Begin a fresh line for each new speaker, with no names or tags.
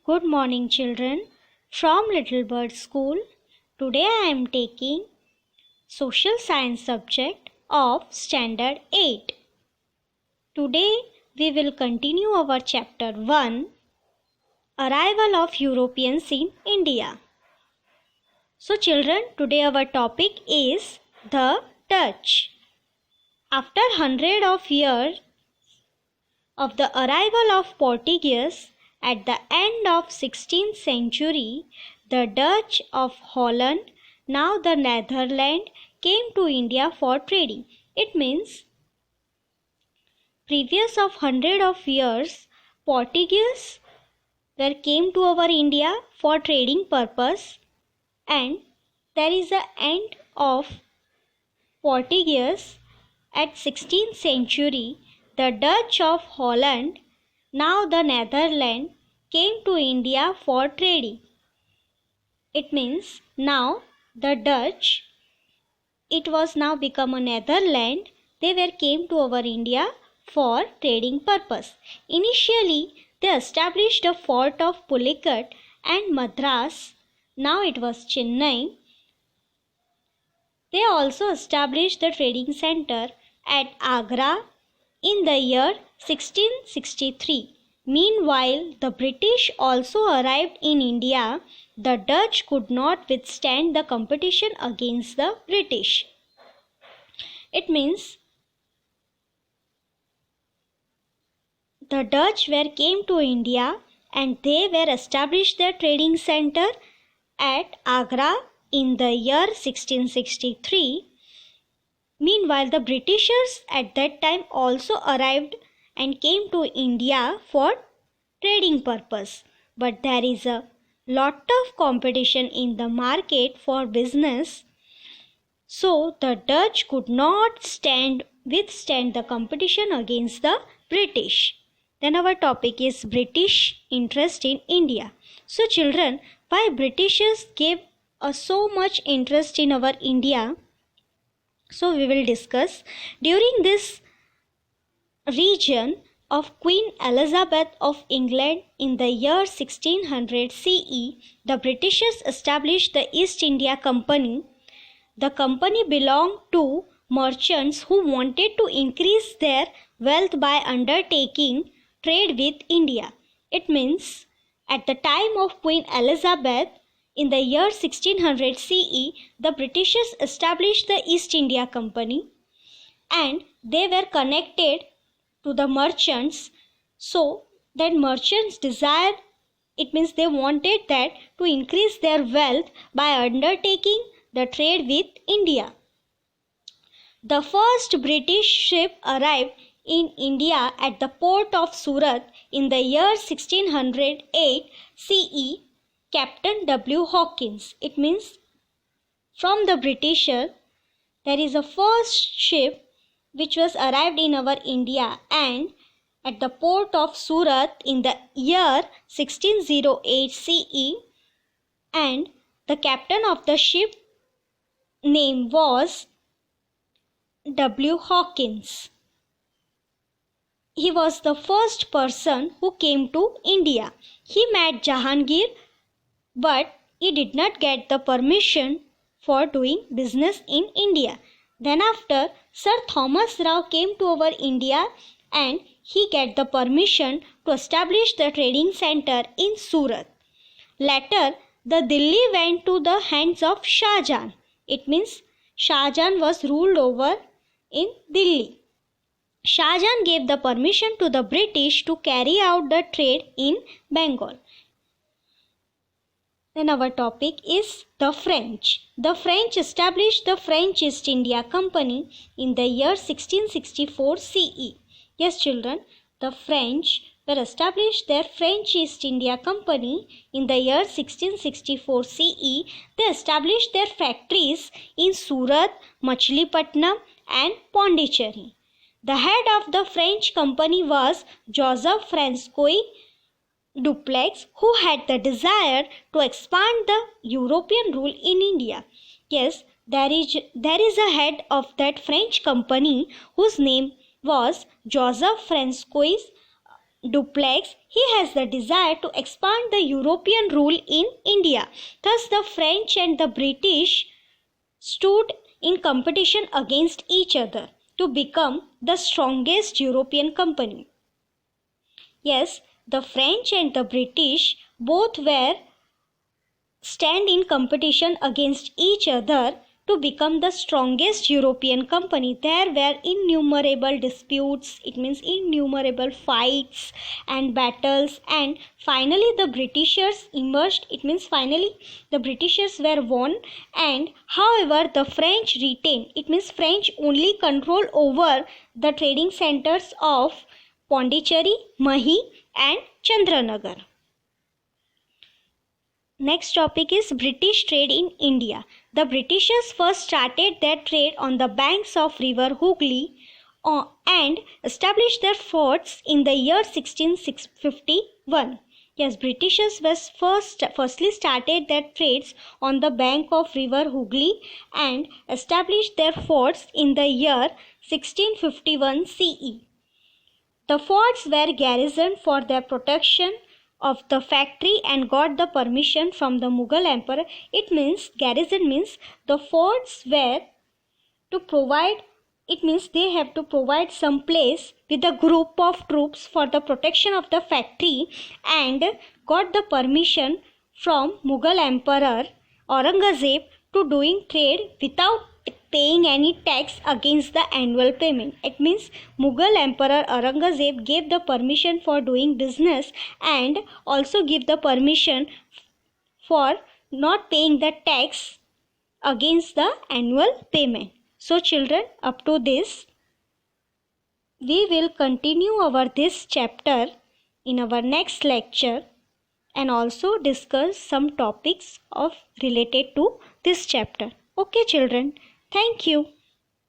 Good morning, children. From Little Bird School. Today I am taking Social Science subject of Standard 8. Today we will continue our chapter 1, Arrival of Europeans in India. So children, today our topic is the Dutch. After hundreds of years of the arrival of Portuguese, at the end of 16th century, the Dutch of Holland, now the Netherlands, came to India for trading. It means previous of hundred of years, Portuguese came to our India for trading purpose, and there is an end of Portuguese at 16th century. The Dutch of Holland, now the Netherlands, came to India for trading. It means now the Dutch, it was now become a Netherlands, they came to our India for trading purpose. Initially, they established a fort of Pulicat and Madras, now it was Chennai. They also established the trading center at Agra in the year 1663. Meanwhile, the British also arrived in India. The Dutch could not withstand the competition against the British. It means the Dutch came to India and they established their trading center at Agra in the year 1663. Meanwhile, the Britishers at that time also arrived and came to India for trading purpose. But there is a lot of competition in the market for business. So the Dutch could not withstand the competition against the British. Then our topic is British interest in India. So children, why Britishers gave so much interest in our India? So we will discuss. During this region of Queen Elizabeth of England in the year 1600 CE, the Britishers established the East India Company. The company belonged to merchants who wanted to increase their wealth by undertaking trade with India. It means at the time of Queen Elizabeth, in the year 1600 CE, the Britishers established the East India Company and they were connected to the merchants. So that merchants desired, it means they wanted that to increase their wealth by undertaking the trade with India. The first British ship arrived in India at the port of Surat in the year 1608 CE. Captain W. Hawkins. It means from the Britisher, there is a first ship which was arrived in our India and at the port of Surat in the year 1608 CE, and the captain of the ship name was W. Hawkins. He was the first person who came to India. He met Jahangir, but he did not get the permission for doing business in India. Then after, Sir Thomas Rao came to our India and he got the permission to establish the trading center in Surat. Later, the Delhi went to the hands of Shah Jahan. It means Shah Jahan was ruled over in Delhi. Shah Jahan gave the permission to the British to carry out the trade in Bengal. Then our topic is the French. The French established the French East India Company in the year 1664 CE. Yes children, the French established their French East India Company in the year 1664 CE. They established their factories in Surat, Machilipatnam and Pondicherry. The head of the French company was Joseph Francois Dupleix, who had the desire to expand the European rule in India. Yes, there is a head of that French company whose name was Joseph Francois Dupleix, he has the desire to expand the European rule in India. Thus, the French and the British stood in competition against each other to become the strongest European company. Yes, the French and the British both were stand in competition against each other to become the strongest European company. There were innumerable disputes, it means innumerable fights and battles, and finally the Britishers emerged, it means finally the Britishers were won, and however the French retained, it means French only control over the trading centers of Pondicherry, Mahi and Chandranagar. Next topic is British trade in India. The Britishers first started their trade on the banks of river Hooghly and established their forts in the year 1651. Yes, Britishers firstly started their trades on the bank of river Hooghly and established their forts in the year 1651 CE. The forts were garrisoned for their protection of the factory and got the permission from the Mughal emperor. It means garrison means the forts were to provide, it means they have to provide some place with a group of troops for the protection of the factory and got the permission from Mughal emperor Aurangzeb to doing trade without paying any tax against the annual payment. It means Mughal Emperor Aurangzeb gave the permission for doing business and also give the permission for not paying the tax against the annual payment. So children, up to this, we will continue this chapter in our next lecture and also discuss some topics related to this chapter. Okay children. Thank you.